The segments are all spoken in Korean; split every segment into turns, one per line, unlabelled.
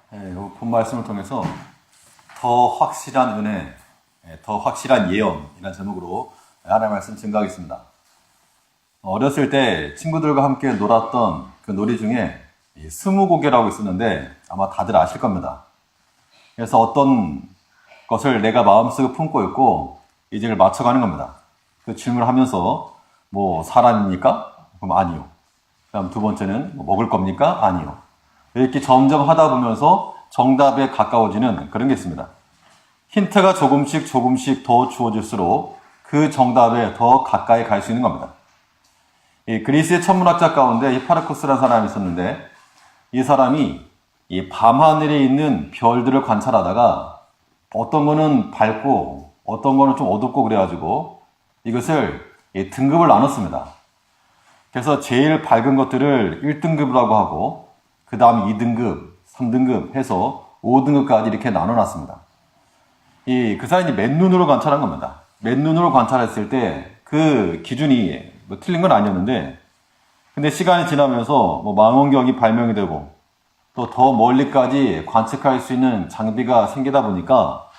본 말씀을 통해서 더 확실한 은혜, 더 확실한 예언이라는 제목으로 하나님의 말씀 증거하겠습니다. 어렸을 때 친구들과 함께 놀았던 그 놀이 중에 스무고개라고 있었는데 아마 다들 아실 겁니다. 그래서 어떤 것을 내가 마음속에 품고 있고 이제 맞춰가는 겁니다. 그 질문을 하면서 뭐 사람입니까? 그럼 아니요. 그다음 두 번째는 뭐 먹을 겁니까? 아니요. 이렇게 점점 하다 보면서 정답에 가까워지는 그런 게 있습니다. 힌트가 조금씩 더 주어질수록 그 정답에 더 가까이 갈 수 있는 겁니다. 이 그리스의 천문학자 가운데 히파르코스라는 사람이 있었는데 이 사람이 이 밤하늘에 있는 별들을 관찰하다가 어떤 거는 밝고 어떤 거는 좀 어둡고 그래가지고 이것을 등급을 나눴습니다. 그래서 제일 밝은 것들을 1등급이라고 하고 그 다음 2등급, 3등급 해서 5등급까지 이렇게 나눠놨습니다. 그 사람이 맨눈으로 관찰한 겁니다. 맨눈으로 관찰했을 때 그 기준이 뭐 틀린 건 아니었는데 근데 시간이 지나면서 뭐 망원경이 발명이 되고 또 더 멀리까지 관측할 수 있는 장비가 생기다 보니까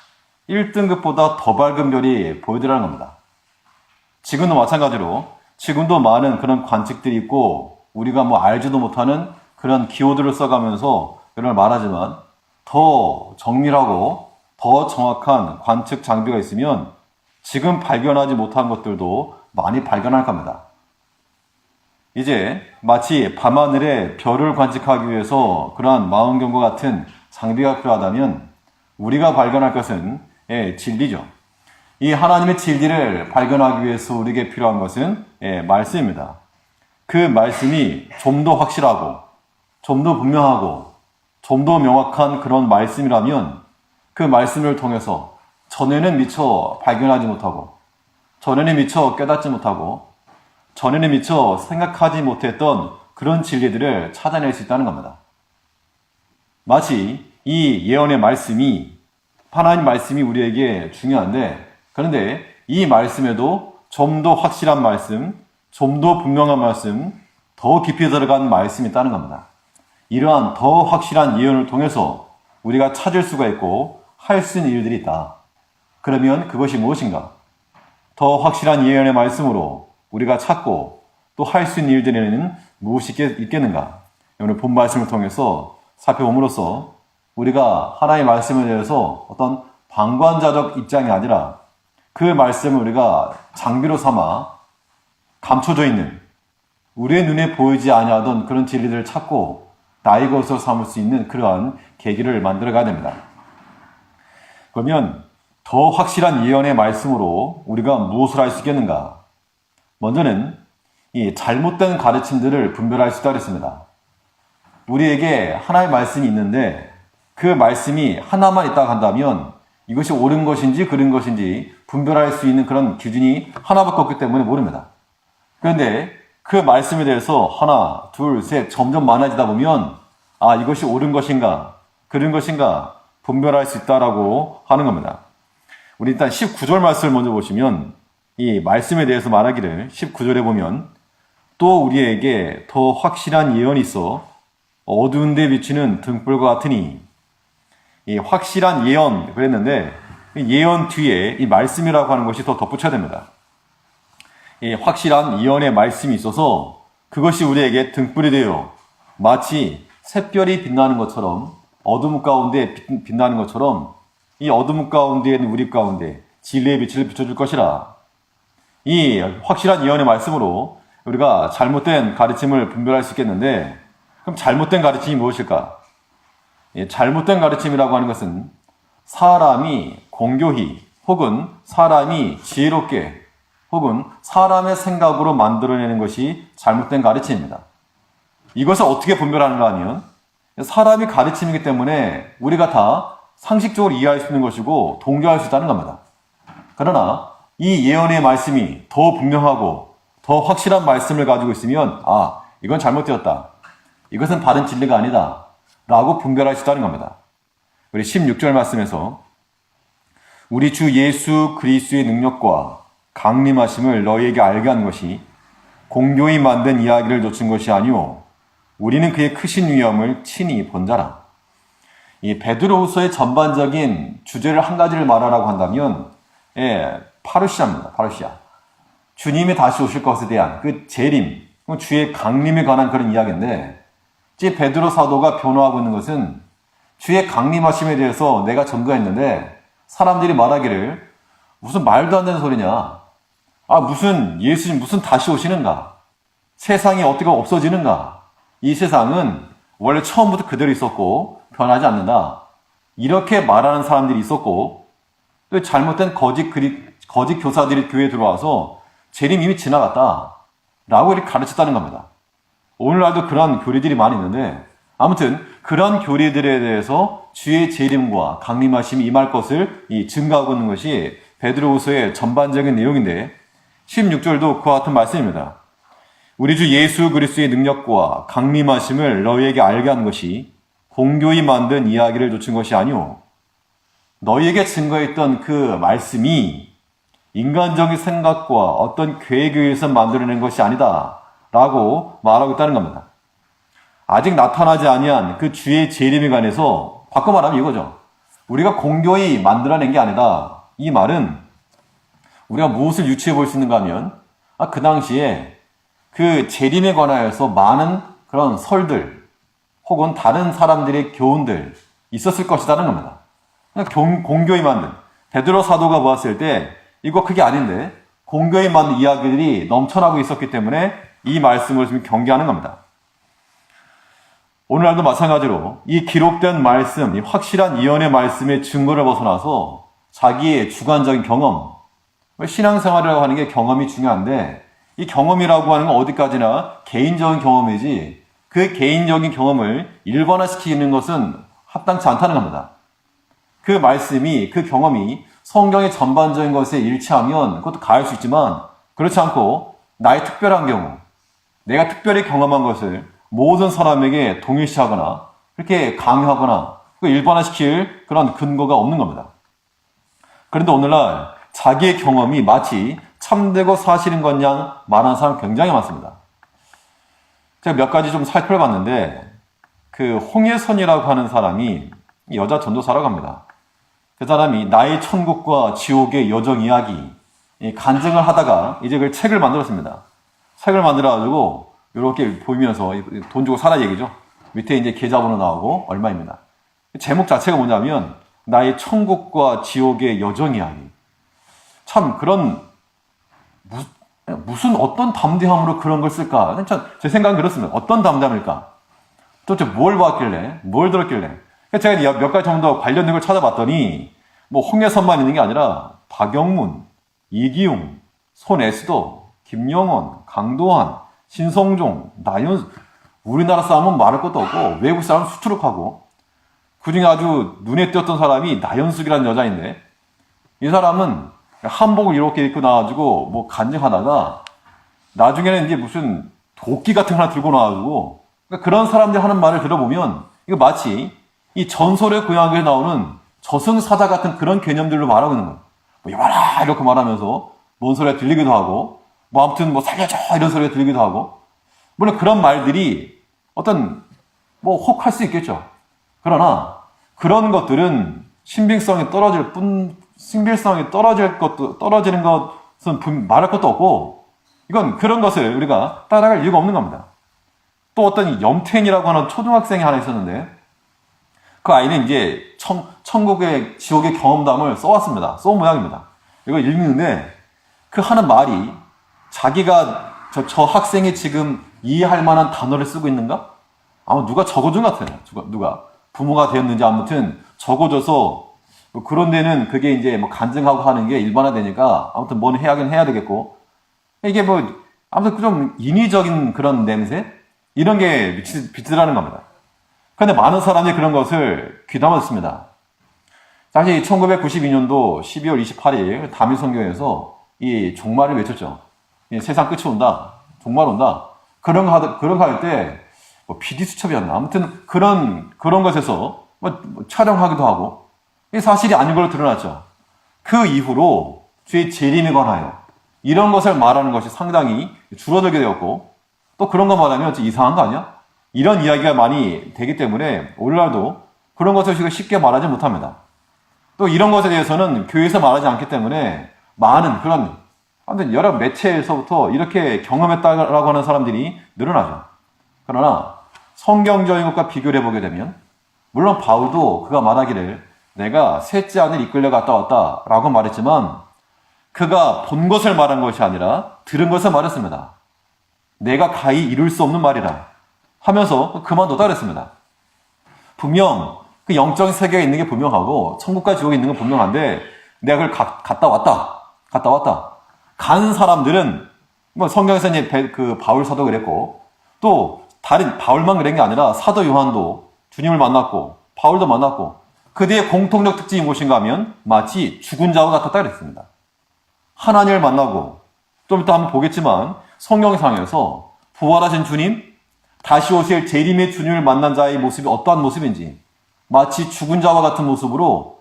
1등급보다 더 밝은 별이 보이더라는 겁니다. 지금도 마찬가지로 지금도 많은 그런 관측들이 있고 우리가 뭐 알지도 못하는 그런 기호들을 써가면서 이런 걸 말하지만 더 정밀하고 더 정확한 관측 장비가 있으면 지금 발견하지 못한 것들도 많이 발견할 겁니다. 이제 마치 밤하늘에 별을 관측하기 위해서 그러한 망원경과 같은 장비가 필요하다면 우리가 발견할 것은 진리죠. 이 하나님의 진리를 발견하기 위해서 우리에게 필요한 것은 말씀입니다. 그 말씀이 좀 더 확실하고 좀 더 분명하고 좀 더 명확한 그런 말씀이라면 그 말씀을 통해서 전에는 미처 발견하지 못하고 전에는 미처 깨닫지 못하고 전에는 미처 생각하지 못했던 그런 진리들을 찾아낼 수 있다는 겁니다. 마치 이 예언의 말씀이 하나님 말씀이 우리에게 중요한데 그런데 이 말씀에도 좀 더 확실한 말씀, 좀 더 분명한 말씀, 더 깊이 들어간 말씀이 있다는 겁니다. 이러한 더 확실한 예언을 통해서 우리가 찾을 수가 있고 할 수 있는 일들이 있다. 그러면 그것이 무엇인가? 더 확실한 예언의 말씀으로 우리가 찾고 또 할 수 있는 일들에는 무엇이 있겠는가? 오늘 본 말씀을 통해서 살펴봄으로써 우리가 하나님의 말씀에 대해서 어떤 방관자적 입장이 아니라 그 말씀을 우리가 장비로 삼아 감춰져 있는 우리의 눈에 보이지 아니하던 그런 진리들을 찾고 나의 것으로 삼을 수 있는 그러한 계기를 만들어가야 됩니다. 그러면 더 확실한 예언의 말씀으로 우리가 무엇을 할 수 있겠는가? 먼저는 이 잘못된 가르침들을 분별할 수 있다고 했습니다. 우리에게 하나의 말씀이 있는데 그 말씀이 하나만 있다고 한다면 이것이 옳은 것인지 그른 것인지 분별할 수 있는 그런 기준이 하나밖에 없기 때문에 모릅니다. 그런데 그 말씀에 대해서 하나, 둘, 셋 점점 많아지다 보면 이것이 옳은 것인가 그른 것인가 분별할 수 있다라고 하는 겁니다. 우리 일단 19절 말씀을 먼저 보시면 이 말씀에 대해서 말하기를 19절에 보면 또 우리에게 더 확실한 예언이 있어 어두운 데 비치는 등불과 같으니 이 확실한 예언 그랬는데 예언 뒤에 이 말씀이라고 하는 것이 더 덧붙여야 됩니다. 이 확실한 예언의 말씀이 있어서 그것이 우리에게 등불이 되어 마치 샛별이 빛나는 것처럼 어둠 가운데 빛나는 것처럼 이 어둠 가운데 있는 우리 가운데 진리의 빛을 비춰줄 것이라. 이 확실한 예언의 말씀으로 우리가 잘못된 가르침을 분별할 수 있겠는데 그럼 잘못된 가르침이 무엇일까? 잘못된 가르침이라고 하는 것은 사람이 공교히 혹은 사람이 지혜롭게 혹은 사람의 생각으로 만들어내는 것이 잘못된 가르침입니다. 이것을 어떻게 분별하는가 하면 사람이 가르침이기 때문에 우리가 다 상식적으로 이해할 수 있는 것이고 동조할 수 있다는 겁니다. 그러나 이 예언의 말씀이 더 분명하고 더 확실한 말씀을 가지고 있으면 이건 잘못되었다. 이것은 바른 진리가 아니다. 라고 분별할 수 있다는 겁니다. 우리 16절 말씀에서 우리 주 예수 그리스도의 능력과 강림하심을 너희에게 알게 한 것이 공교히 만든 이야기를 좇은 것이 아니오 우리는 그의 크신 위엄을 친히 본 자라. 이 베드로후서의 전반적인 주제를 한 가지를 말하라고 한다면, 파루시아입니다. 파루시아. 주님이 다시 오실 것에 대한 그 재림, 주의 강림에 관한 그런 이야기인데, 이 베드로 사도가 변호하고 있는 것은 주의 강림하심에 대해서 내가 전거했는데 사람들이 말하기를 무슨 말도 안 되는 소리냐? 무슨 예수님 무슨 다시 오시는가? 세상이 어떻게 없어지는가? 이 세상은 원래 처음부터 그대로 있었고 변하지 않는다. 이렇게 말하는 사람들이 있었고 또 잘못된 거짓 교사들이 교회에 들어와서 재림 이미 지나갔다. 라고 이렇게 가르쳤다는 겁니다. 오늘날도 그런 교리들이 많이 있는데 아무튼 그런 교리들에 대해서 주의 재림과 강림하심이 임할 것을 증가하고 있는 것이 베드로후서의 전반적인 내용인데 16절도 그와 같은 말씀입니다. 우리 주 예수 그리스도의 능력과 강림하심을 너희에게 알게 하는 것이 공교히 만든 이야기를 놓친 것이 아니오. 너희에게 증거했던 그 말씀이 인간적인 생각과 어떤 계획에 의해서 만들어낸 것이 아니다 라고 말하고 있다는 겁니다. 아직 나타나지 아니한 그 주의 재림에 관해서 바꿔 말하면 이거죠. 우리가 공교히 만들어낸 게 아니다. 이 말은 우리가 무엇을 유추해 볼 수 있는가 하면 그 당시에 그 재림에 관하여서 많은 그런 설들 혹은 다른 사람들의 교훈들 있었을 것이라는 겁니다. 공교히 만든 베드로 사도가 보았을 때 이거 그게 아닌데 공교히 만든 이야기들이 넘쳐나고 있었기 때문에 이 말씀을 좀 경계하는 겁니다. 오늘날도 마찬가지로 이 기록된 말씀, 이 확실한 예언의 말씀의 증거를 벗어나서 자기의 주관적인 경험, 신앙생활이라고 하는 게 경험이 중요한데 이 경험이라고 하는 건 어디까지나 개인적인 경험이지 그 개인적인 경험을 일반화시키는 것은 합당치 않다는 겁니다. 그 말씀이, 그 경험이 성경의 전반적인 것에 일치하면 그것도 가할 수 있지만 그렇지 않고 나의 특별한 경우, 내가 특별히 경험한 것을 모든 사람에게 동일시하거나 그렇게 강요하거나 일반화시킬 그런 근거가 없는 겁니다. 그런데 오늘날 자기의 경험이 마치 참되고 사실인 것 양 말하는 사람 굉장히 많습니다. 제가 몇 가지 좀 살펴봤는데 그 홍예선이라고 하는 사람이 여자 전도사라고 합니다. 그 사람이 나의 천국과 지옥의 여정 이야기 간증을 하다가 이제 그 책을 만들었습니다. 책을 만들어가지고 이렇게 보이면서 돈 주고 사라 얘기죠. 밑에 이제 계좌번호 나오고 얼마입니다. 제목 자체가 뭐냐면 나의 천국과 지옥의 여정 이야기. 참 그런 무슨 어떤 담대함으로 그런 걸 쓸까? 제 생각은 그렇습니다. 어떤 담대함일까? 도대체 뭘 봤길래? 뭘 들었길래? 제가 몇 가지 정도 관련된 걸 찾아봤더니 뭐 홍예선만 있는 게 아니라 박영문, 이기용, 손에스도, 김영원, 강도환, 신성종, 나연수 우리나라 사람은 말할 것도 없고 외국 사람은 수두룩하고 그중에 아주 눈에 띄었던 사람이 나연숙이라는 여자인데 이 사람은 한복을 이렇게 입고 나와가지고 뭐 간증하다가 나중에는 이제 무슨 도끼 같은 거 하나 들고 나와가지고 그러니까 그런 사람들 하는 말을 들어보면 이거 마치 이 전설의 고향에 나오는 저승사자 같은 그런 개념들로 말하고 있는 거예요. 뭐 이봐라 이렇게 말하면서 뭔 소리가 들리기도 하고 뭐 아무튼 뭐 살려줘 이런 소리가 들리기도 하고 물론 그런 말들이 어떤 뭐 혹할 수 있겠죠. 그러나 그런 것들은 신빙성이 떨어지는 것은 말할 것도 없고 이건 그런 것을 우리가 따라갈 이유가 없는 겁니다. 또 어떤 염태인이라고 하는 초등학생이 하나 있었는데 그 아이는 이제 천국의 지옥의 경험담을 써왔습니다. 써온 모양입니다. 이거 읽는데 그 하는 말이 자기가 저 학생이 지금 이해할 만한 단어를 쓰고 있는가? 아마 누가 적어준 것 같아요. 누가 부모가 되었는지 아무튼 적어줘서 뭐 그런 데는 그게 이제 뭐 간증하고 하는 게 일반화되니까 아무튼 뭔 해야긴 해야 되겠고 이게 뭐 아무튼 좀 인위적인 그런 냄새 이런 게 비치더라는 겁니다. 그런데 많은 사람들이 그런 것을 귀담아 듣습니다. 사실 1992년도 12월 28일 담임 성경에서 이 종말을 외쳤죠. 세상 끝이 온다. 종말 온다. 그런 거 할 때 뭐 PD 수첩이었나. 아무튼 그런 것에서 뭐 촬영하기도 하고 이 사실이 아닌 걸로 드러났죠. 그 이후로 주의 재림에 관하여 이런 것을 말하는 것이 상당히 줄어들게 되었고 또 그런 거 말하면 이상한 거 아니야? 이런 이야기가 많이 되기 때문에 오늘날도 그런 것을 우리가 쉽게 말하지 못합니다. 또 이런 것에 대해서는 교회에서 말하지 않기 때문에 많은 그런 아무튼 여러 매체에서부터 이렇게 경험했다라고 하는 사람들이 늘어나죠. 그러나 성경적인 것과 비교를 해보게 되면 물론 바울도 그가 말하기를 내가 셋째 안을 이끌려 갔다 왔다라고 말했지만 그가 본 것을 말한 것이 아니라 들은 것을 말했습니다. 내가 가히 이룰 수 없는 말이라 하면서 그만뒀다 그랬습니다. 분명 그 영적인 세계에 있는 게 분명하고 천국과 지옥에 있는 건 분명한데 내가 그걸 갔다 왔다. 간 사람들은 뭐 성경에서 이제 그 바울 사도 그랬고 또 다른 바울만 그런 게 아니라 사도 요한도 주님을 만났고 바울도 만났고 그들의 공통적 특징이 무엇인가 하면 마치 죽은 자와 같았다 그랬습니다. 하나님을 만나고 좀 이따 한번 보겠지만 성경상에서 부활하신 주님 다시 오실 재림의 주님을 만난 자의 모습이 어떠한 모습인지 마치 죽은 자와 같은 모습으로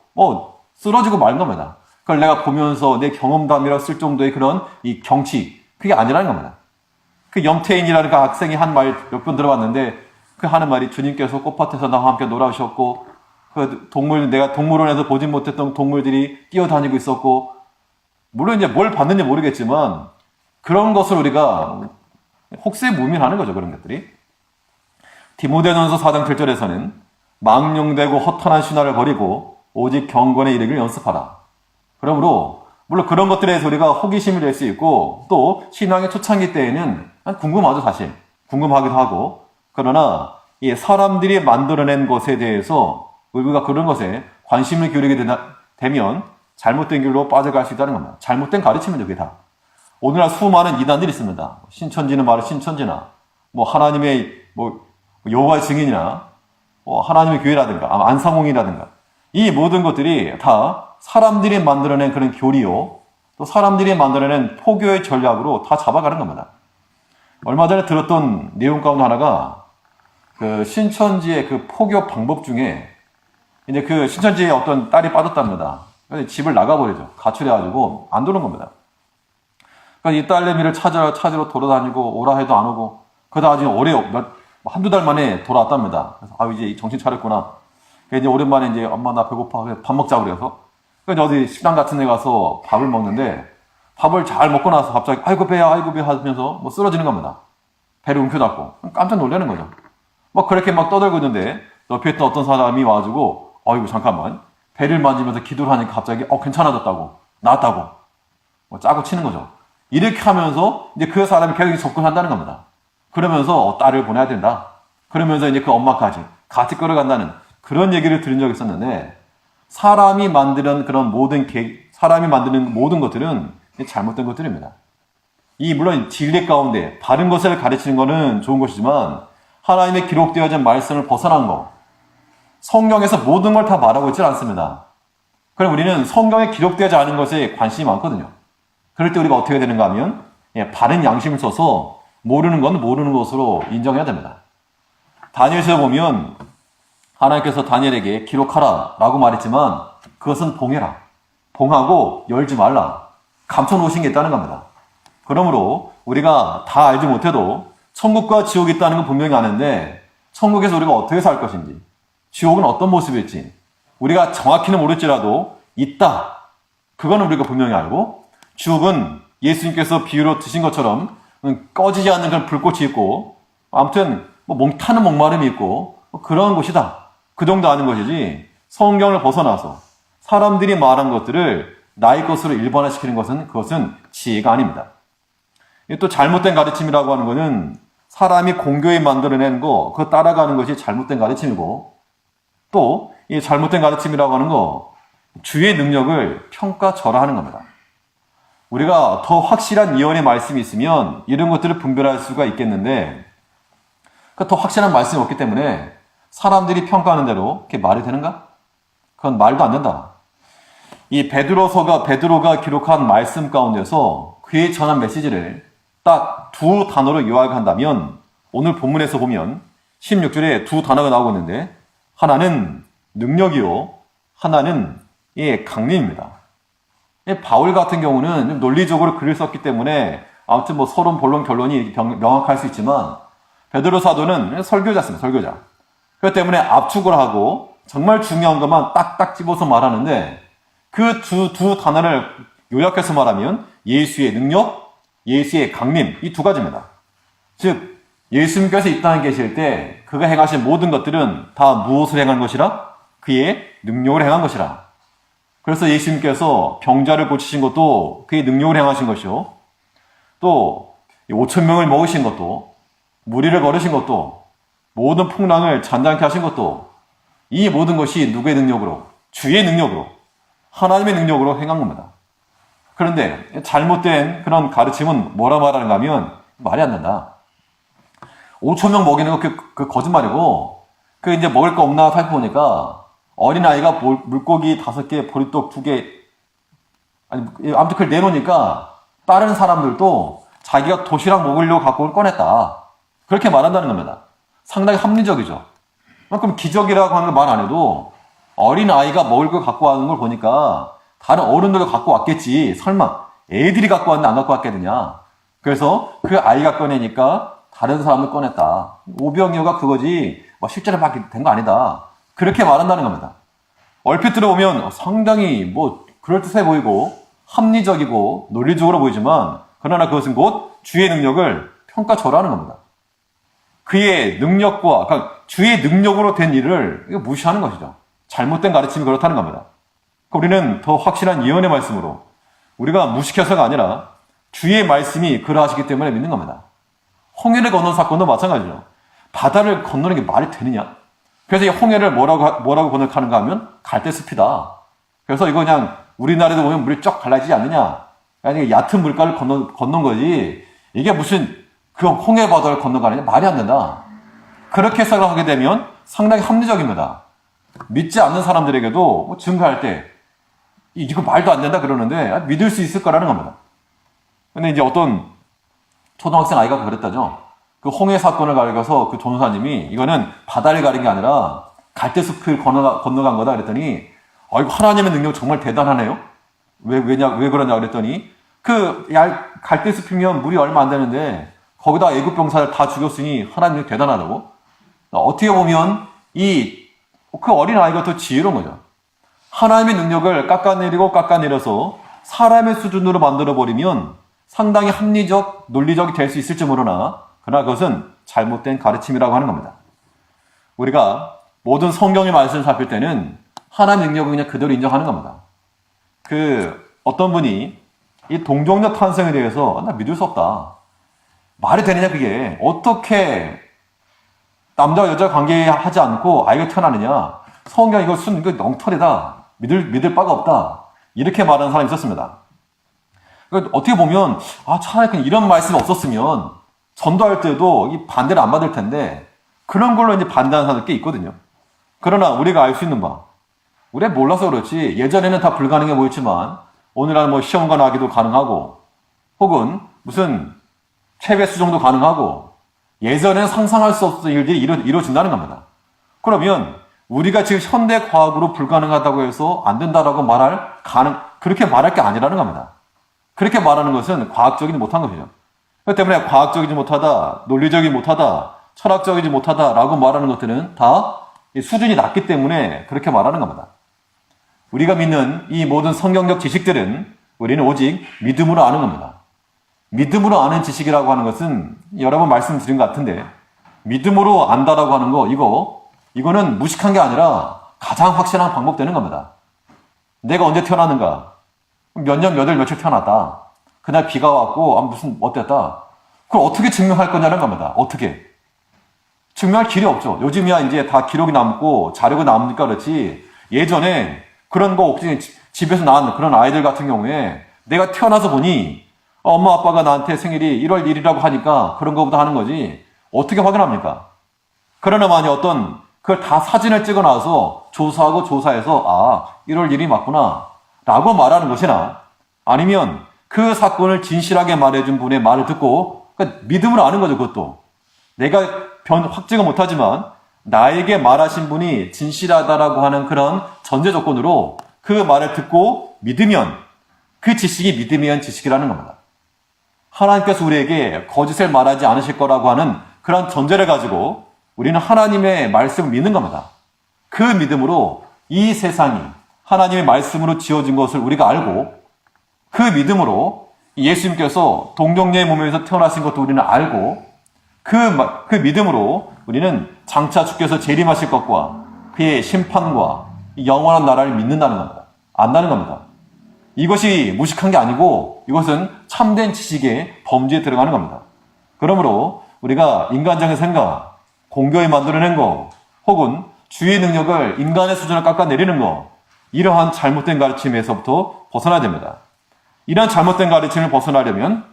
쓰러지고 말 겁니다. 그걸 내가 보면서 내 경험담이라 쓸 정도의 그런 이 경치 그게 아니라는 겁니다. 그 염태인이라는 그 학생이 한 말 몇 번 들어봤는데 그 하는 말이 주님께서 꽃밭에서 나와 함께 놀아주셨고 그 내가 동물원에서 보지 못했던 동물들이 뛰어다니고 있었고 물론 이제 뭘 봤는지 모르겠지만 그런 것을 우리가 혹세무민하는 거죠. 그런 것들이. 디모데전서 4장 7절에서는 망령되고 허탄한 신화를 버리고 오직 경건에 이르기를 연습하라. 그러므로 물론 그런 것들에 대해서 우리가 호기심이 될 수 있고 또 신앙의 초창기 때에는 궁금하죠. 사실. 궁금하기도 하고 그러나 이 사람들이 만들어낸 것에 대해서 우리가 그런 것에 관심을 기울이게 되면 잘못된 길로 빠져갈 수 있다는 겁니다. 잘못된 가르침이죠. 그게 다. 오늘날 수많은 이단들이 있습니다. 신천지는 말은 신천지나 하나님의 여호와의 증인이나 하나님의 교회라든가 안상홍이라든가 이 모든 것들이 다 사람들이 만들어낸 그런 교리요 또 사람들이 만들어낸 포교의 전략으로 다 잡아가는 겁니다. 얼마 전에 들었던 내용 가운데 하나가 그 신천지의 그 포교 방법 중에 이제 그 신천지에 어떤 딸이 빠졌답니다. 그래서 집을 나가버리죠. 가출해가지고 안 도는 겁니다. 그러니까 이 딸내미를 찾으러 돌아다니고 오라 해도 안 오고 그러다 나중에 한두 달 만에 돌아왔답니다. 그래서 이제 정신 차렸구나. 그래서 이제 오랜만에 이제 엄마 나 배고파 밥 먹자고 그래서 그래서 어디 식당 같은 데 가서 밥을 먹는데 밥을 잘 먹고 나서 갑자기 아이고 배야 하면서 쓰러지는 겁니다. 배를 움켜잡고 깜짝 놀라는 거죠. 그렇게 떠들고 있는데 옆에 있던 어떤 사람이 와가지고 아이고 잠깐만 배를 만지면서 기도를 하니까 갑자기 괜찮아졌다고 나았다고 짜고 치는 거죠. 이렇게 하면서 이제 그 사람이 계속 접근한다는 겁니다. 그러면서 딸을 보내야 된다. 그러면서 이제 그 엄마까지 같이 끌어간다는 그런 얘기를 들은 적이 있었는데 사람이 만드는 모든 것들은 잘못된 것들입니다. 물론 진리 가운데 바른 것을 가르치는 것은 좋은 것이지만 하나님의 기록되어진 말씀을 벗어난 것 성경에서 모든 걸 다 말하고 있지 않습니다. 그럼 우리는 성경에 기록되지 않은 것에 관심이 많거든요. 그럴 때 우리가 어떻게 되는가 하면 바른 양심을 써서 모르는 건 모르는 것으로 인정해야 됩니다. 다니엘서에 보면 하나님께서 다니엘에게 기록하라 라고 말했지만 그것은 봉해라. 봉하고 열지 말라. 감춰놓으신 게 있다는 겁니다. 그러므로 우리가 다 알지 못해도 천국과 지옥이 있다는 건 분명히 아는데 천국에서 우리가 어떻게 살 것인지 지옥은 어떤 모습일지 우리가 정확히는 모를지라도 있다. 그거는 우리가 분명히 알고 지옥은 예수님께서 비유로 드신 것처럼 꺼지지 않는 그런 불꽃이 있고 아무튼 타는 목마름이 있고 그런 곳이다. 그 정도 아는 것이지 성경을 벗어나서 사람들이 말한 것들을 나의 것으로 일반화시키는 그것은 지혜가 아닙니다. 또 잘못된 가르침이라고 하는 것은 사람이 공교에 만들어낸 그거 따라가는 것이 잘못된 가르침이고 또 이 잘못된 가르침이라고 하는 거 주의 능력을 평가절하하는 겁니다. 우리가 더 확실한 예언의 말씀이 있으면 이런 것들을 분별할 수가 있겠는데 더 확실한 말씀이 없기 때문에 사람들이 평가하는 대로 그게 말이 되는가? 그건 말도 안 된다. 이 베드로가 기록한 말씀 가운데서 그의 전한 메시지를 딱 두 단어로 요약한다면 오늘 본문에서 보면 16절에 두 단어가 나오고 있는데 하나는 능력이요 하나는 강림입니다. 바울 같은 경우는 논리적으로 글을 썼기 때문에 아무튼 서론, 본론, 결론이 명확할 수 있지만 베드로 사도는 설교자입니다. 설교자. 그렇기 때문에 압축을 하고 정말 중요한 것만 딱딱 집어서 말하는데 그 두 단어를 요약해서 말하면 예수의 능력, 예수의 강림 이 두 가지입니다. 즉 예수님께서 이 땅에 계실 때 그가 행하신 모든 것들은 다 무엇을 행한 것이라? 그의 능력을 행한 것이라. 그래서 예수님께서 병자를 고치신 것도 그의 능력을 행하신 것이요. 또 5천 명을 먹으신 것도 무리를 걸으신 것도 모든 풍랑을 잔잔케 하신 것도 이 모든 것이 누구의 능력으로? 주의 능력으로 하나님의 능력으로 행한 겁니다. 그런데 잘못된 그런 가르침은 뭐라 말하는가 하면 말이 안 된다. 5천 명 먹이는 거 그 거짓말이고 그 이제 먹을 거 없나 살펴보니까 어린아이가 물고기 5개, 보리떡 2개 아니 아무튼 그걸 내놓으니까 다른 사람들도 자기가 도시락 먹으려고 갖고 꺼냈다. 그렇게 말한다는 겁니다. 상당히 합리적이죠. 그럼 기적이라고 하는 거 말 안 해도 어린아이가 먹을 걸 갖고 와는 걸 보니까 다른 어른들도 갖고 왔겠지. 설마 애들이 갖고 왔는데 안 갖고 왔겠느냐. 그래서 그 아이가 꺼내니까 다른 사람을 꺼냈다. 오병이어가 그거지 실제로 막 된 거 아니다. 그렇게 말한다는 겁니다. 얼핏 들어보면 상당히 그럴듯해 보이고 합리적이고 논리적으로 보이지만 그러나 그것은 곧 주의 능력을 평가절하하는 겁니다. 그의 능력과 그러니까 주의 능력으로 된 일을 무시하는 것이죠. 잘못된 가르침이 그렇다는 겁니다. 우리는 더 확실한 예언의 말씀으로 우리가 무식해서가 아니라 주의 말씀이 그러하시기 때문에 믿는 겁니다. 홍해를 건넌 사건도 마찬가지죠. 바다를 건너는 게 말이 되느냐? 그래서 이 홍해를 뭐라고 번역하는가 하면 갈대숲이다. 그래서 이거 그냥 우리나라에도 보면 물이 쫙 갈라지지 않느냐? 아니 얕은 물가를 건넌 거지. 이게 무슨 그 홍해 바다를 건너가느냐? 말이 안 된다. 그렇게 생각하게 되면 상당히 합리적입니다. 믿지 않는 사람들에게도 증거할 때 이거 말도 안 된다 그러는데 믿을 수 있을 거라는 겁니다. 근데 이제 어떤 초등학생 아이가 그랬다죠. 그 홍해 사건을 가려서 그 전도사님이 이거는 바다를 가린 게 아니라 갈대숲을 건너간 거다 그랬더니 이거 하나님의 능력 정말 대단하네요. 왜 그러냐 그랬더니 갈대숲이면 물이 얼마 안 되는데 거기다 애국 병사를 다 죽였으니 하나님이 대단하다고. 어떻게 보면 그 어린 아이가 더 지혜로운 거죠. 하나님의 능력을 깎아내려서 사람의 수준으로 만들어버리면 상당히 합리적, 논리적이 될 수 있을지 모르나 그러나 그것은 잘못된 가르침이라고 하는 겁니다. 우리가 모든 성경의 말씀을 살필 때는 하나님의 능력을 그냥 그대로 인정하는 겁니다. 어떤 분이 이 동정녀 탄생에 대해서 나 믿을 수 없다. 말이 되느냐 그게. 어떻게 남자와 여자 관계하지 않고 아이가 태어나느냐. 성경 이거 엉터리다. 믿을 바가 없다. 이렇게 말하는 사람이 있었습니다. 어떻게 보면 차라리 그냥 이런 말씀이 없었으면 전도할 때도 이 반대를 안 받을 텐데 그런 걸로 이제 반대하는 사람들 꽤 있거든요. 그러나 우리가 알 수 있는 바 우리가 몰라서 그렇지 예전에는 다 불가능해 보였지만 오늘날 시험관 하기도 가능하고 혹은 무슨 체배 수정도 가능하고 예전에는 상상할 수 없었던 일들이 이루어진다는 겁니다. 그러면 우리가 지금 현대 과학으로 불가능하다고 해서 안 된다라고 그렇게 말할 게 아니라는 겁니다. 그렇게 말하는 것은 과학적이지 못한 것이죠. 그렇기 때문에 과학적이지 못하다, 논리적이지 못하다, 철학적이지 못하다라고 말하는 것들은 다 수준이 낮기 때문에 그렇게 말하는 겁니다. 우리가 믿는 이 모든 성경적 지식들은 우리는 오직 믿음으로 아는 겁니다. 믿음으로 아는 지식이라고 하는 것은 여러 번 말씀드린 것 같은데 믿음으로 안다라고 하는 거 이거는 무식한 게 아니라 가장 확실한 방법 되는 겁니다. 내가 언제 태어났는가? 몇 년, 몇 월, 며칠 태어났다. 그날 비가 왔고 어땠다. 그걸 어떻게 증명할 거냐는 겁니다. 어떻게? 증명할 길이 없죠. 요즘이야 이제 다 기록이 남고 자료가 남으니까 그렇지 예전에 그런 거 혹시 집에서 낳은 그런 아이들 같은 경우에 내가 태어나서 보니 엄마 아빠가 나한테 생일이 1월 1일이라고 하니까 그런 거보다 하는 거지 어떻게 확인합니까? 그러나 만약 그걸 다 사진을 찍어놔서 조사해서 1월 1일이 맞구나 라고 말하는 것이나 아니면 그 사건을 진실하게 말해준 분의 말을 듣고 믿음으로 아는 거죠. 그것도 내가 확증은 못하지만 나에게 말하신 분이 진실하다라고 하는 그런 전제 조건으로 그 말을 듣고 믿으면 그 지식이 믿음의 지식이라는 겁니다. 하나님께서 우리에게 거짓을 말하지 않으실 거라고 하는 그런 전제를 가지고 우리는 하나님의 말씀을 믿는 겁니다. 그 믿음으로 이 세상이 하나님의 말씀으로 지어진 것을 우리가 알고, 그 믿음으로 예수님께서 동정녀의 몸에서 태어나신 것도 우리는 알고, 그 믿음으로 우리는 장차 주께서 재림하실 것과 그의 심판과 영원한 나라를 믿는다는 겁니다. 안다는 겁니다. 이것이 무식한 게 아니고 이것은 참된 지식의 범주에 들어가는 겁니다. 그러므로 우리가 인간적인 생각, 공교에 만들어낸 거, 혹은 주의 능력을 인간의 수준을 깎아내리는 거, 이러한 잘못된 가르침에서부터 벗어나야 됩니다. 이러한 잘못된 가르침을 벗어나려면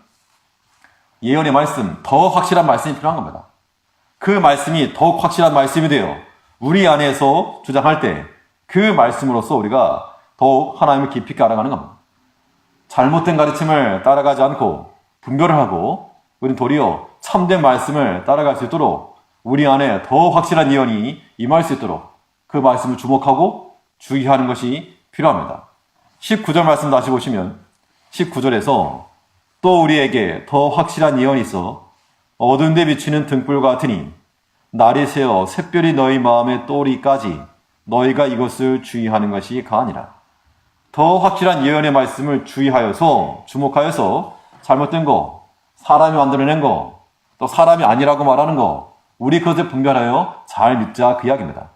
예언의 말씀, 더 확실한 말씀이 필요한 겁니다. 그 말씀이 더욱 확실한 말씀이 되어 우리 안에서 주장할 때 그 말씀으로써 우리가 더욱 하나님을 깊이 있게 알아가는 겁니다. 잘못된 가르침을 따라가지 않고 분별을 하고 우리는 도리어 참된 말씀을 따라갈 수 있도록 우리 안에 더 확실한 예언이 임할 수 있도록 그 말씀을 주목하고 주의하는 것이 필요합니다. 19절 말씀 다시 보시면 19절에서 또 우리에게 더 확실한 예언이 있어 어두운 데 비치는 등불 같으니 날이 새어 샛별이 너희 마음에 떠오리까지 너희가 이것을 주의하는 것이 가아니라. 더 확실한 예언의 말씀을 주의하여서 주목하여서 잘못된 거, 사람이 만들어낸 거, 또 사람이 아니라고 말하는 거, 우리 그것을 분별하여 잘 믿자 그 이야기입니다.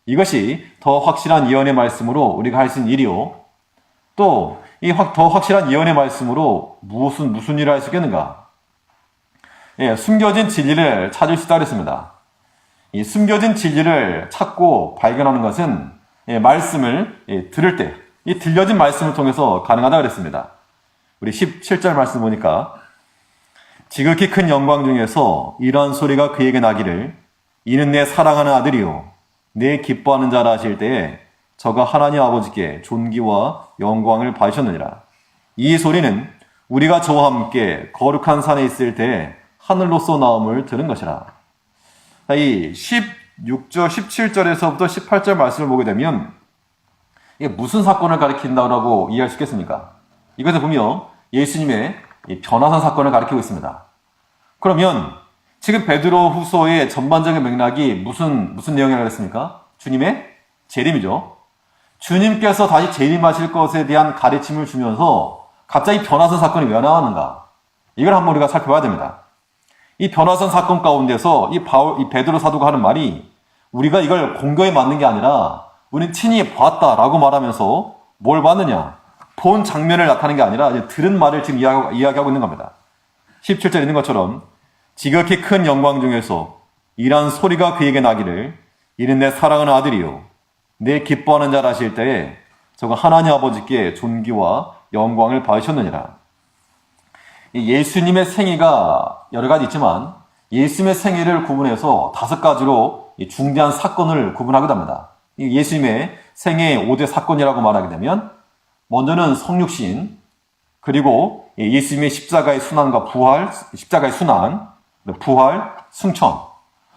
이것이 더 확실한 예언의 말씀으로 우리가 할 수 있는 일이요. 또 이 더 확실한 예언의 말씀으로 무슨 일을 할 수 있겠는가? 숨겨진 진리를 찾을 수 있다 그랬습니다. 이 숨겨진 진리를 찾고 발견하는 것은 말씀을 들을 때, 이 들려진 말씀을 통해서 가능하다 그랬습니다. 우리 17절 말씀 보니까 지극히 큰 영광 중에서 이러한 소리가 그에게 나기를 이는 내 사랑하는 아들이요 내 기뻐하는 자라 하실 때에 저가 하나님 아버지께 존귀와 영광을 받으셨느니라. 이 소리는 우리가 저와 함께 거룩한 산에 있을 때 하늘로서 나옴을 들은 것이라. 이 16절, 17절에서부터 18절 말씀을 보게 되면 이게 무슨 사건을 가리킨다고 이해할 수 있겠습니까? 이것을 보면 예수님의 변화산 사건을 가리키고 있습니다. 그러면 지금 베드로 후서의 전반적인 맥락이 무슨 내용이라고 했습니까? 주님의 재림이죠. 주님께서 다시 재림하실 것에 대한 가르침을 주면서 갑자기 변화산 사건이 왜 나왔는가? 이걸 한번 우리가 살펴봐야 됩니다. 이 변화산 사건 가운데서 이 베드로 사도가 하는 말이 우리가 이걸 공교에 맞는 게 아니라 우리는 친히 봤다라고 말하면서 뭘 봤느냐? 본 장면을 나타내는 게 아니라 들은 말을 지금 이야기하고 있는 겁니다. 17절에 있는 것처럼 지극히 큰 영광 중에서 이러한 소리가 그에게 나기를 이는 내 사랑하는 아들이요 내 기뻐하는 자라 하실 때에 저가 하나님 아버지께 존귀와 영광을 받으셨느니라. 예수님의 생애가 여러 가지 있지만 예수님의 생애를 구분해서 5가지로 중대한 사건을 구분하기도 합니다. 예수님의 생애의 5대 사건이라고 말하게 되면 먼저는 성육신, 그리고 예수님의 십자가의 순환과 부활, 십자가의 순환, 부활, 승천,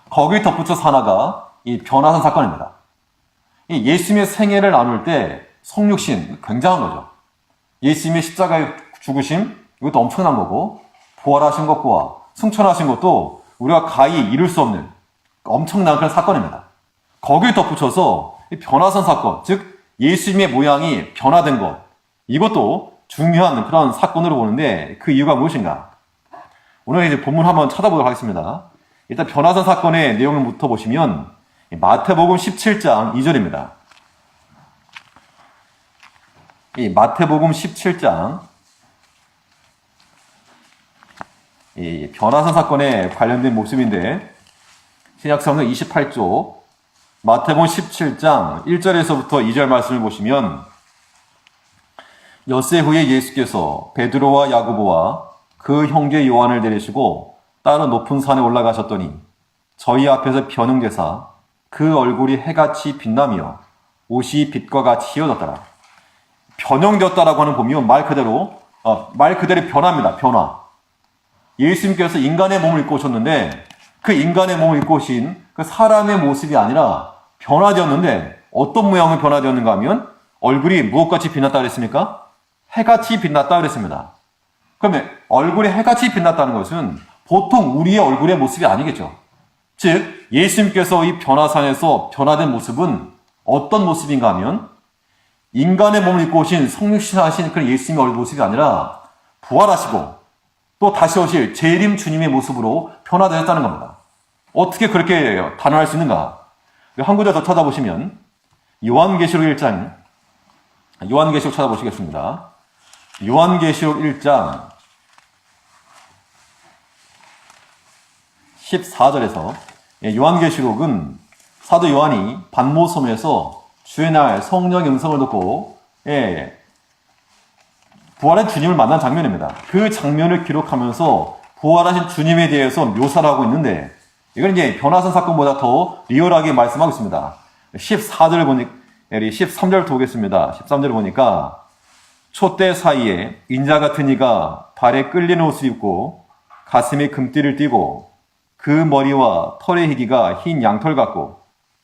거기에 덧붙여서 하나가 이 변화산 사건입니다. 예수님의 생애를 나눌 때 성육신 굉장한 거죠. 예수님의 십자가의 죽으심, 이것도 엄청난 거고 부활하신 것과 승천하신 것도 우리가 가히 이룰 수 없는 엄청난 그런 사건입니다. 거기에 덧붙여서 변화산 사건, 즉 예수님의 모양이 변화된 것, 이것도 중요한 그런 사건으로 보는데 그 이유가 무엇인가? 오늘 이제 본문 한번 찾아보도록 하겠습니다. 일단 변화산 사건의 내용을부터 보시면 마태복음 17장 2절입니다. 이 마태복음 17장 이 변화산 사건에 관련된 모습인데 신약성경 28쪽 마태복음 17장 1절에서부터 2절 말씀을 보시면 엿새 후에 예수께서 베드로와 야고보와 그 형제 요한을 데리시고 따로 높은 산에 올라가셨더니 저희 앞에서 변응되사 그 얼굴이 해같이 빛나며 옷이 빛과 같이 휘어졌더라. 변형되었다라고 하는 보면 말 그대로 변화입니다. 변화. 예수님께서 인간의 몸을 입고 오셨는데 그 인간의 몸을 입고 오신 그 사람의 모습이 아니라 변화되었는데 어떤 모양으로 변화되었는가 하면 얼굴이 무엇같이 빛났다 그랬습니까? 해같이 빛났다 그랬습니다. 그러면 얼굴이 해같이 빛났다는 것은 보통 우리의 얼굴의 모습이 아니겠죠. 즉 예수님께서 이 변화산에서 변화된 모습은 어떤 모습인가 하면 인간의 몸을 입고 오신 성육신하신 그런 예수님의 얼굴 모습이 아니라 부활하시고 또 다시 오실 재림 주님의 모습으로 변화되었다는 겁니다. 어떻게 그렇게 단언할 수 있는가? 한 구절 더 찾아보시면 요한계시록 1장, 요한계시록 찾아보시겠습니다. 요한계시록 1장 14절에서 요한계시록은 사도 요한이 반모섬에서 주의 날 성령의 음성을 듣고 부활한 주님을 만난 장면입니다. 그 장면을 기록하면서 부활하신 주님에 대해서 묘사를 하고 있는데 이건 이제 변화산 사건보다 더 리얼하게 말씀하고 있습니다. 14절을 보니 13절 보겠습니다. 13절을 보니까 촛대 사이에 인자 같은 이가 발에 끌리는 옷을 입고 가슴에 금띠를 띠고 그 머리와 털의 희기가 흰 양털 같고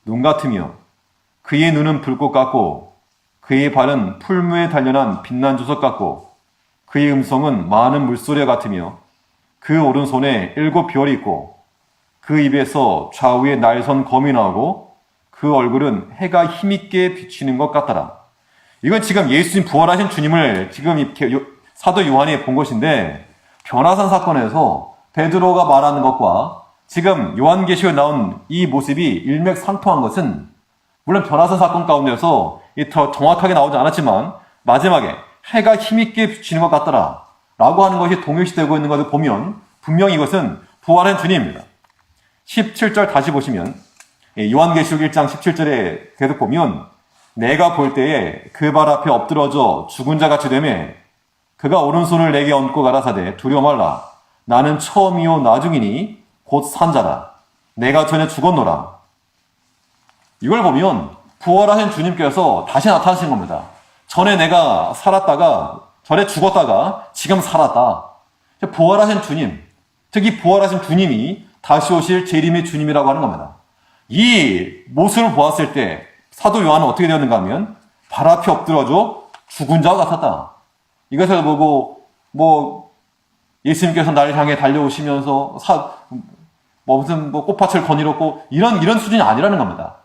눈 같으며 그의 눈은 불꽃 같고 그의 발은 풀무에 단련한 빛난 주석 같고 그의 음성은 많은 물소리 같으며 그 오른손에 7 별이 있고 그 입에서 좌우에 날선 검이 나오고 그 얼굴은 해가 힘있게 비치는 것 같더라. 이건 지금 예수님 부활하신 주님을 지금 이렇게 사도 요한이 본 것인데 변화산 사건에서 베드로가 말하는 것과 지금 요한계시록에 나온 이 모습이 일맥상통한 것은 물론 변화산 사건 가운데서 더 정확하게 나오지 않았지만 마지막에 해가 힘있게 비치는 것 같더라 라고 하는 것이 동일시되고 있는 것을 보면 분명히 이것은 부활한 주님입니다. 17절 다시 보시면 요한계시록 1장 17절에 계속 보면 내가 볼 때에 그 발 앞에 엎드러져 죽은 자 같이 되매 그가 오른손을 내게 얹고 가라사대 두려워 말라 나는 처음이요 나중이니 곧 산자라 내가 전에 죽었노라. 이걸 보면 부활하신 주님께서 다시 나타나신 겁니다. 전에 내가 살았다가 전에 죽었다가 지금 살았다. 부활하신 주님, 특히 부활하신 주님이 다시 오실 재림의 주님이라고 하는 겁니다. 이 모습을 보았을 때 사도 요한은 어떻게 되었는가 하면 발 앞에 엎드려져 죽은 자와 같았다. 이것을 보고 예수님께서 나를 향해 달려오시면서 무슨 꽃밭을 거닐었고 이런 수준이 아니라는 겁니다.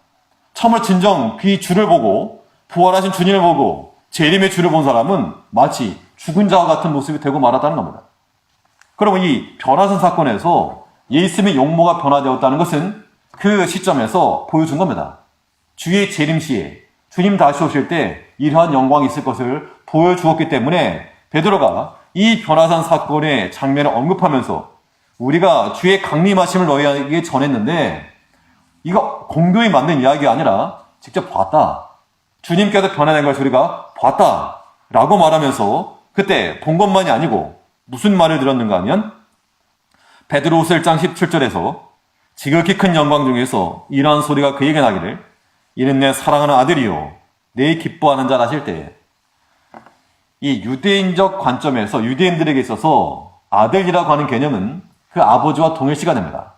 참으로 진정 그 주를 보고 부활하신 주님을 보고 재림의 주를 본 사람은 마치 죽은 자와 같은 모습이 되고 말았다는 겁니다. 그러면 이 변화산 사건에서 예수님의 용모가 변화되었다는 것은 그 시점에서 보여준 겁니다. 주의 재림 시에 주님 다시 오실 때 이러한 영광이 있을 것을 보여주었기 때문에 베드로가 이 변화산 사건의 장면을 언급하면서 우리가 주의 강림하심을 너희에게 전했는데 이거 공교히 만든 이야기가 아니라 직접 봤다. 주님께서 변화된 것을 우리가 봤다. 라고 말하면서 그때 본 것만이 아니고 무슨 말을 들었는가 하면 베드로후서 1장 17절에서 지극히 큰 영광 중에서 이러한 소리가 그에게 나기를 이는 내 사랑하는 아들이요 내 기뻐하는 자라 하실 때에 이 유대인적 관점에서 유대인들에게 있어서 아들이라고 하는 개념은 그 아버지와 동일시가 됩니다.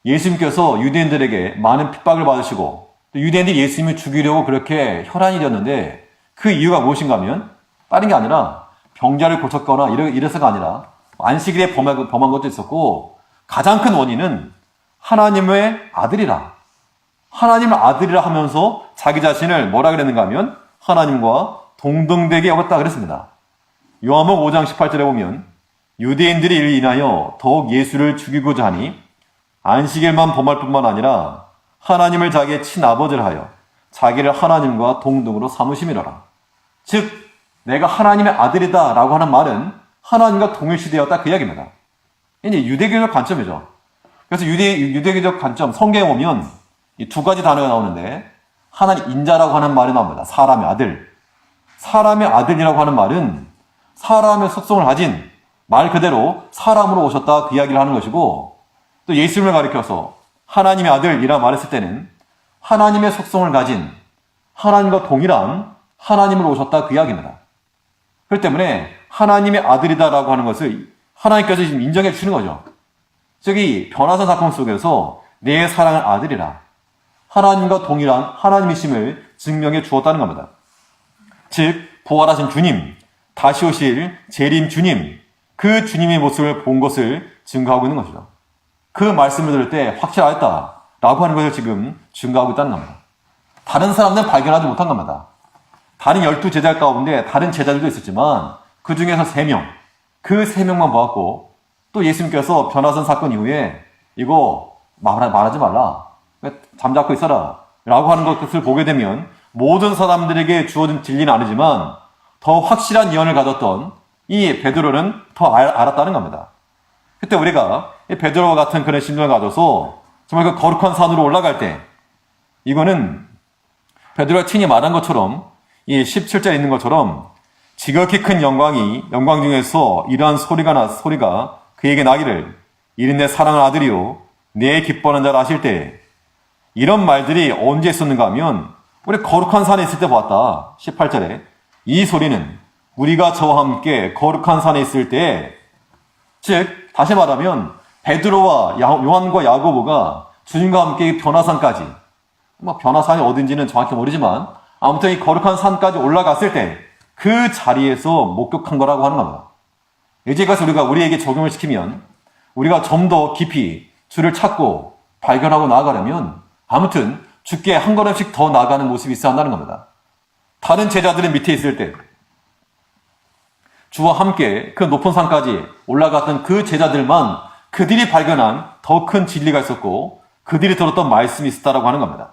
예수님께서 유대인들에게 많은 핍박을 받으시고 또 유대인들이 예수님을 죽이려고 그렇게 혈안이 되었는데 그 이유가 무엇인가 하면 다른 게 아니라 병자를 고쳤거나 이래서가 아니라 안식일에 범한 것도 있었고 가장 큰 원인은 하나님의 아들이라 하나님의 아들이라 하면서 자기 자신을 뭐라 그랬는가 하면 하나님과 동등되게 여겼다 그랬습니다. 요한복음 5장 18절에 보면 유대인들이 이를 인하여 더욱 예수를 죽이고자 하니 안식일만 범할 뿐만 아니라 하나님을 자기의 친아버지를 하여 자기를 하나님과 동등으로 삼으심이라라. 즉 내가 하나님의 아들이다 라고 하는 말은 하나님과 동일시되었다 그 이야기입니다. 이제 유대교적 관점이죠. 그래서 유대교적 관점 성경에 보면 이 두 가지 단어가 나오는데 하나님 인자라고 하는 말이 나옵니다. 사람의 아들. 사람의 아들이라고 하는 말은 사람의 속성을 가진 말 그대로 사람으로 오셨다 그 이야기를 하는 것이고 또 예수님을 가리켜서 하나님의 아들이라 말했을 때는 하나님의 속성을 가진 하나님과 동일한 하나님으로 오셨다 그 이야기입니다. 그렇기 때문에 하나님의 아들이다라고 하는 것을 하나님께서 지금 인정해 주시는 거죠. 즉 이 변화산 사건 속에서 내 사랑하는 아들이라 하나님과 동일한 하나님이심을 증명해 주었다는 겁니다. 즉 부활하신 주님, 다시 오실 재림 주님, 그 주님의 모습을 본 것을 증거하고 있는 것이죠. 그 말씀을 들을 때 확실하였다라고 하는 것을 지금 증거하고 있다는 겁니다. 다른 사람들은 발견하지 못한 겁니다. 다른 12제자 가운데 다른 제자들도 있었지만 그 중에서 3명, 그 3명만 보았고 또 예수님께서 변화선 사건 이후에 이거 말하지 말라, 잠자코 있어라 라고 하는 것을 보게 되면 모든 사람들에게 주어진 진리는 아니지만 더 확실한 예언을 가졌던 이 베드로는 더 알았다는 겁니다. 그때 우리가 이 베드로와 같은 그런 심정을 가져서 정말 그 거룩한 산으로 올라갈 때 이거는 베드로가 친히 말한 것처럼 이 17절에 있는 것처럼 지극히 큰 영광 중에서 이러한 소리가 그에게 나기를 이는 내 사랑하는 아들이요 내 기뻐하는 자라 하실 때 이런 말들이 언제 있었는가 하면 우리 거룩한 산에 있을 때 보았다. 18절에 이 소리는 우리가 저와 함께 거룩한 산에 있을 때, 즉 다시 말하면 베드로와 요한과 야고보가 주님과 함께 변화산까지, 변화산이 어딘지는 정확히 모르지만 아무튼 이 거룩한 산까지 올라갔을 때 그 자리에서 목격한 거라고 하는 겁니다. 이제 이것을 우리가 우리에게 적용을 시키면 우리가 좀 더 깊이 주를 찾고 발견하고 나아가려면 아무튼 주께 한 걸음씩 더 나아가는 모습이 있어야 한다는 겁니다. 다른 제자들은 밑에 있을 때 주와 함께 그 높은 산까지 올라갔던 그 제자들만 그들이 발견한 더 큰 진리가 있었고 그들이 들었던 말씀이 있었다라고 하는 겁니다.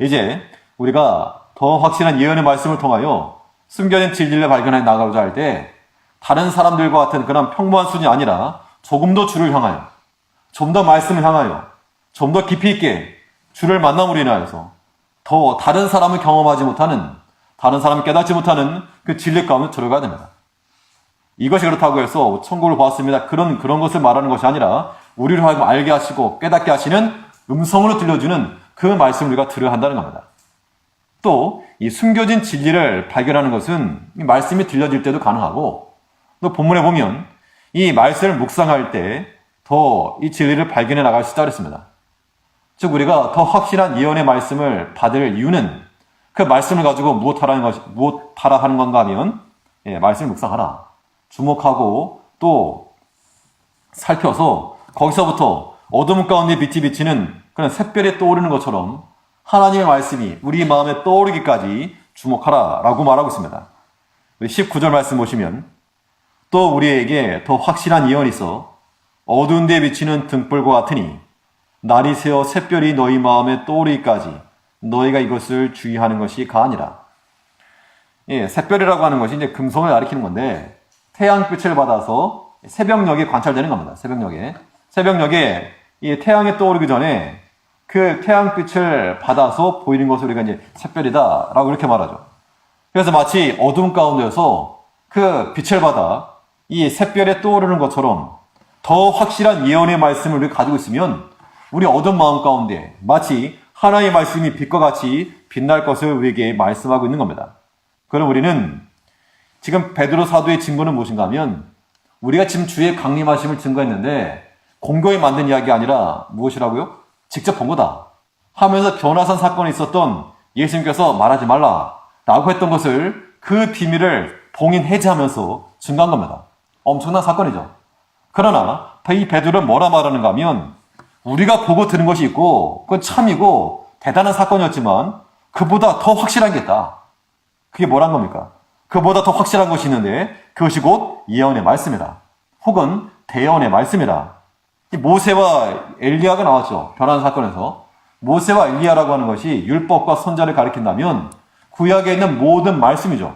이제 우리가 더 확실한 예언의 말씀을 통하여 숨겨진 진리를 발견해 나가고자 할 때 다른 사람들과 같은 그런 평범한 순이 아니라 조금 더 주를 향하여, 좀 더 말씀을 향하여, 좀 더 깊이 있게 주를 만남으로 인하여서 더 다른 사람을 경험하지 못하는, 다른 사람을 깨닫지 못하는 그 진리 가운데 들어가야 됩니다. 이것이 그렇다고 해서 천국을 보았습니다. 그런 것을 말하는 것이 아니라 우리를 하여금 알게 하시고 깨닫게 하시는 음성으로 들려주는 그 말씀을 우리가 들어야 한다는 겁니다. 또 이 숨겨진 진리를 발견하는 것은 이 말씀이 들려질 때도 가능하고 또 본문에 보면 이 말씀을 묵상할 때 더 이 진리를 발견해 나갈 수 있다고 했습니다. 즉 우리가 더 확실한 예언의 말씀을 받을 이유는 그 말씀을 가지고 무엇하라 하는 건가 하면 말씀을 묵상하라. 주목하고 또 살펴서 거기서부터 어둠 가운데 빛이 비치는 그런 샛별이 떠오르는 것처럼 하나님의 말씀이 우리 마음에 떠오르기까지 주목하라 라고 말하고 있습니다. 19절 말씀 보시면 또 우리에게 더 확실한 예언이 있어 어두운 데 비치는 등불과 같으니 날이 새어 샛별이 너희 마음에 떠오르기까지 너희가 이것을 주의하는 것이 가하니라. 샛별이라고 하는 것이 이제 금성을 가리키는 건데 태양빛을 받아서 새벽녘에 관찰되는 겁니다. 새벽녘에 이 태양이 떠오르기 전에 그 태양빛을 받아서 보이는 것을 우리가 이제 샛별이다라고 이렇게 말하죠. 그래서 마치 어둠 가운데서 그 빛을 받아 이 샛별에 떠오르는 것처럼 더 확실한 예언의 말씀을 우리가 가지고 있으면 우리 어두운 마음 가운데 마치 하나님의 말씀이 빛과 같이 빛날 것을 우리에게 말씀하고 있는 겁니다. 그럼 우리는 지금 베드로 사도의 증거는 무엇인가 하면 우리가 지금 주의 강림하심을 증거했는데 공교에 만든 이야기가 아니라 무엇이라고요? 직접 본 거다 하면서 변화산 사건에 있었던 예수님께서 말하지 말라라고 했던 것을 그 비밀을 봉인 해제하면서 증거한 겁니다. 엄청난 사건이죠. 그러나 이 베드로는 뭐라 말하는가 하면 우리가 보고 들은 것이 있고 그건 참이고 대단한 사건이었지만 그보다 더 확실한 게 있다. 그게 뭐란 겁니까? 그보다 더 확실한 것이 있는데 그것이 곧 예언의 말씀이다. 혹은 대언의 말씀이다. 모세와 엘리야가 나왔죠. 변화산 사건에서. 모세와 엘리야라고 하는 것이 율법과 선자를 가리킨다면 구약에 있는 모든 말씀이죠.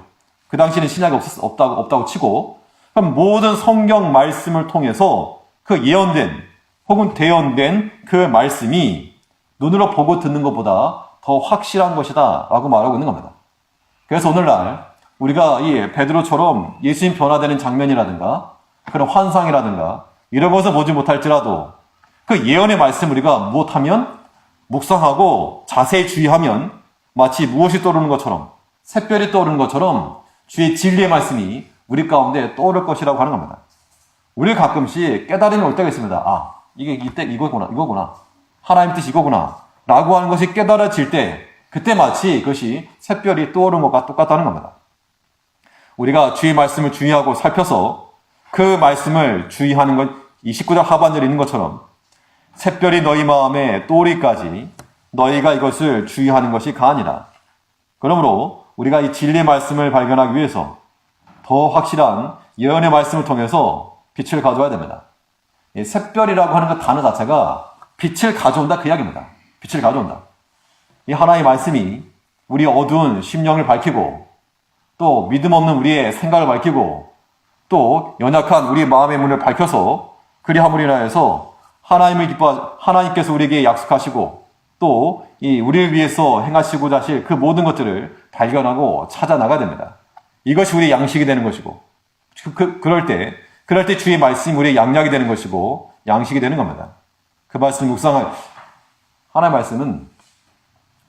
그 당시에는 신약이 없다고 치고 그럼 모든 성경 말씀을 통해서 그 예언된 혹은 대언된 그 말씀이 눈으로 보고 듣는 것보다 더 확실한 것이다 라고 말하고 있는 겁니다. 그래서 오늘날 우리가 이 베드로처럼 예수님 변화되는 장면이라든가 그런 환상이라든가 이런 것을 보지 못할지라도 그 예언의 말씀 우리가 무엇하면 묵상하고 자세히 주의하면 마치 무엇이 떠오르는 것처럼 샛별이 떠오르는 것처럼 주의 진리의 말씀이 우리 가운데 떠오를 것이라고 하는 겁니다. 우리 가끔씩 깨달음이 올 때가 있습니다. 아, 이게 이때 이거구나. 하나님 뜻이 이거구나. 라고 하는 것이 깨달아질 때 그때 마치 그것이 샛별이 떠오르는 것과 똑같다는 겁니다. 우리가 주의 말씀을 주의하고 살펴서 그 말씀을 주의하는 건 29절 하반절에 있는 것처럼 샛별이 너희 마음에 떠오르기까지 너희가 이것을 주의하는 것이 가아니라. 그러므로 우리가 이 진리의 말씀을 발견하기 위해서 더 확실한 예언의 말씀을 통해서 빛을 가져와야 됩니다. 이 샛별이라고 하는 그 단어 자체가 빛을 가져온다 그 이야기입니다. 빛을 가져온다. 이 하나의 말씀이 우리 어두운 심령을 밝히고 또 믿음 없는 우리의 생각을 밝히고 또 연약한 우리의 마음의 문을 밝혀서 그리함으로 인하여서 하나님께서 우리에게 약속하시고 또 이 우리를 위해서 행하시고자 하실 그 모든 것들을 발견하고 찾아 나가야 됩니다. 이것이 우리의 양식이 되는 것이고 그럴 때 주의 말씀이 우리의 양약이 되는 것이고 양식이 되는 겁니다. 그 말씀 하나의 말씀은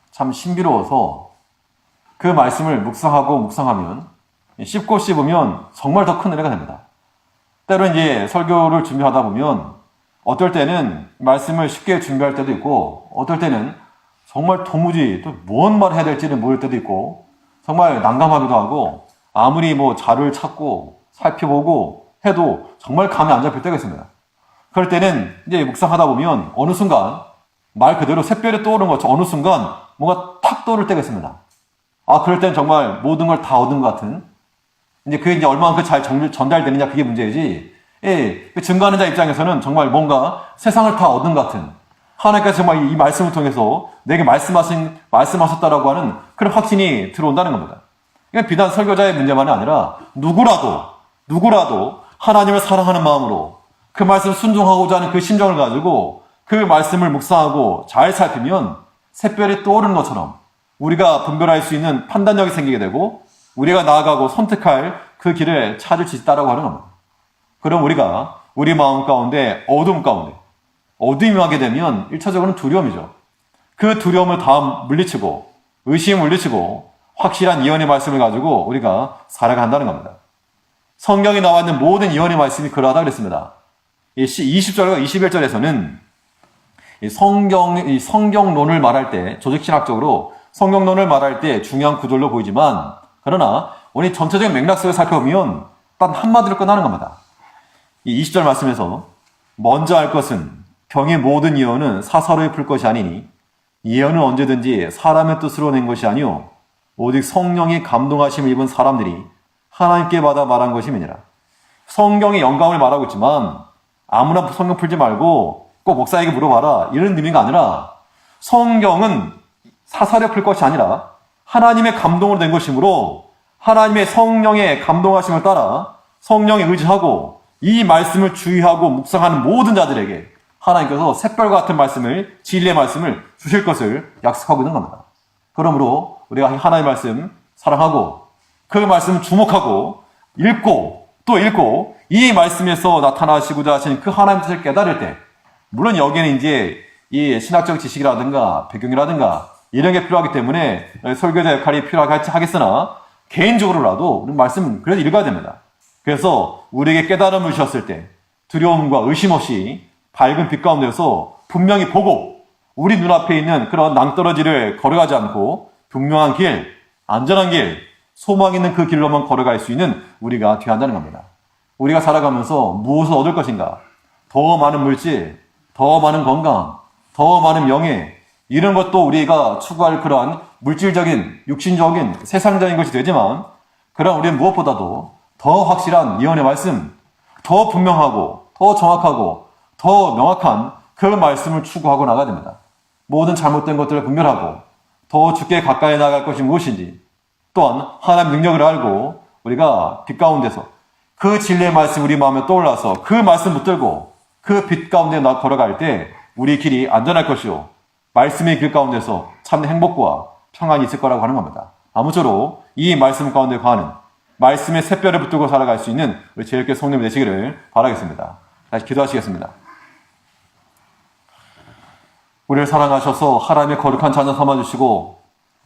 참 신비로워서 그 말씀을 묵상하면 씹고 씹으면 정말 더 큰 은혜가 됩니다. 때로 이제 설교를 준비하다 보면 어떨 때는 말씀을 쉽게 준비할 때도 있고 어떨 때는 정말 도무지 또 뭔 말을 해야 될지는 모를 때도 있고 정말 난감하기도 하고 아무리 자료를 찾고 살펴보고 해도 정말 감이 안 잡힐 때가 있습니다. 그럴 때는 이제 묵상하다 보면 어느 순간 말 그대로 샛별이 떠오르는 것처럼 어느 순간 뭔가 탁 떠오를 때가 있습니다. 그럴 때는 정말 모든 걸 다 얻은 것 같은 이제 그게 이제 얼마만큼 잘 전달되느냐 그게 문제이지. 그 증거하는 자 입장에서는 정말 뭔가 세상을 다 얻은 것 같은 하나님께서 정말 이 말씀을 통해서 내게 말씀하셨다라고 하는 그런 확신이 들어온다는 겁니다. 그러니까 비단 설교자의 문제만이 아니라 누구라도 하나님을 사랑하는 마음으로 그 말씀 순종하고자 하는 그 심정을 가지고 그 말씀을 묵상하고 잘 살피면 샛별이 떠오르는 것처럼 우리가 분별할 수 있는 판단력이 생기게 되고 우리가 나아가고 선택할 그 길을 찾을 수 있다라고 하는 겁니다. 그럼 우리가 우리 마음 가운데 어둠이 하게 되면 1차적으로는 두려움이죠. 그 두려움을 다 물리치고 의심을 물리치고 확실한 예언의 말씀을 가지고 우리가 살아간다는 겁니다. 성경에 나와 있는 모든 예언의 말씀이 그러하다 그랬습니다. 20절과 21절에서는 성경론을 말할 때 조직신학적으로 성경론을 말할 때 중요한 구절로 보이지만 그러나 우리 전체적인 맥락 속을 살펴보면 딱 한마디로 끝나는 겁니다. 이 20절 말씀에서 먼저 알 것은 경의 모든 예언은 사사로이 풀 것이 아니니 예언은 언제든지 사람의 뜻으로 낸 것이 아니요 오직 성령이 감동하심을 입은 사람들이 하나님께 받아 말한 것임이니라. 성경의 영감을 말하고 있지만 아무나 성경 풀지 말고 꼭 목사에게 물어봐라 이런 의미가 아니라 성경은 사사로 풀 것이 아니라 하나님의 감동으로 된 것이므로 하나님의 성령의 감동하심을 따라 성령에 의지하고 이 말씀을 주의하고 묵상하는 모든 자들에게 하나님께서 샛별과 같은 말씀을 진리의 말씀을 주실 것을 약속하고 있는 겁니다. 그러므로 우리가 하나님의 말씀 사랑하고 그 말씀 주목하고 읽고 또 읽고 이 말씀에서 나타나시고자 하신 그 하나님의 뜻을 깨달을 때 물론 여기에는 이제 이 신학적 지식이라든가 배경이라든가 이런 게 필요하기 때문에 설교자 역할이 필요하겠으나 개인적으로라도 우리 말씀 그래도 읽어야 됩니다. 그래서 우리에게 깨달음을 주셨을 때 두려움과 의심 없이 밝은 빛 가운데서 분명히 보고 우리 눈앞에 있는 그런 낭떠러지를 걸어가지 않고 분명한 길, 안전한 길, 소망 있는 그 길로만 걸어갈 수 있는 우리가 되어야 한다는 겁니다. 우리가 살아가면서 무엇을 얻을 것인가? 더 많은 물질, 더 많은 건강, 더 많은 명예 이런 것도 우리가 추구할 그러한 물질적인, 육신적인, 세상적인 것이 되지만 그러나 우리는 무엇보다도 더 확실한 예언의 말씀, 더 분명하고 더 정확하고 더 명확한 그 말씀을 추구하고 나가야 됩니다. 모든 잘못된 것들을 분별하고 더 주께 가까이 나갈 것이 무엇인지 또한 하나님의 능력을 알고 우리가 빛 가운데서 그 진리의 말씀이 우리 마음에 떠올라서 그 말씀 붙들고 그 빛 가운데 걸어갈 때 우리 길이 안전할 것이요 말씀의 길 가운데서 참 행복과 평안이 있을 거라고 하는 겁니다. 아무쪼록 이 말씀 가운데 거하는 말씀의 샛별을 붙들고 살아갈 수 있는 우리 제일교회 성도님 되시기를 바라겠습니다. 다시 기도하시겠습니다. 우리를 사랑하셔서 하나님의 거룩한 자녀 삼아주시고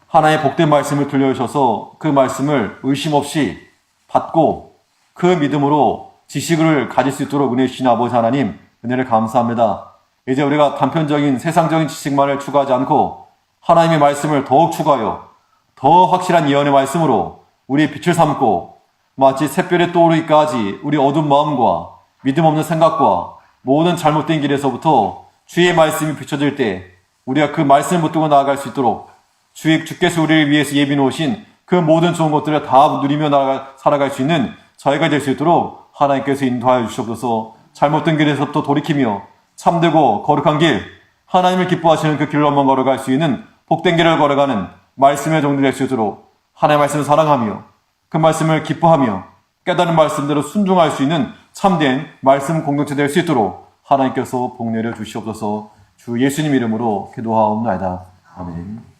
하나님의 복된 말씀을 들려주셔서 그 말씀을 의심 없이 받고 그 믿음으로 지식을 가질 수 있도록 은혜 주신 아버지 하나님 은혜를 감사합니다. 이제 우리가 단편적인 세상적인 지식만을 추구하지 않고 하나님의 말씀을 더욱 추구하여 더 확실한 예언의 말씀으로 우리의 빛을 삼고 마치 샛별에 떠오르기까지 우리 어두운 마음과 믿음 없는 생각과 모든 잘못된 길에서부터 주의 말씀이 비춰질 때 우리가 그 말씀을 붙들고 나아갈 수 있도록 주께서 우리를 위해서 예비 놓으신 그 모든 좋은 것들을 다 누리며 살아갈 수 있는 저희가 될 수 있도록 하나님께서 인도하여 주시옵소서. 잘못된 길에서부터 돌이키며 참되고 거룩한 길, 하나님을 기뻐하시는 그 길로 한번 걸어갈 수 있는 복된 길을 걸어가는 말씀의 종들 될 수 있도록 하나님의 말씀을 사랑하며 그 말씀을 기뻐하며 깨달은 말씀대로 순종할 수 있는 참된 말씀 공동체 될 수 있도록 하나님께서 복 내려 주시옵소서. 주 예수님 이름으로 기도하옵나이다. 아멘.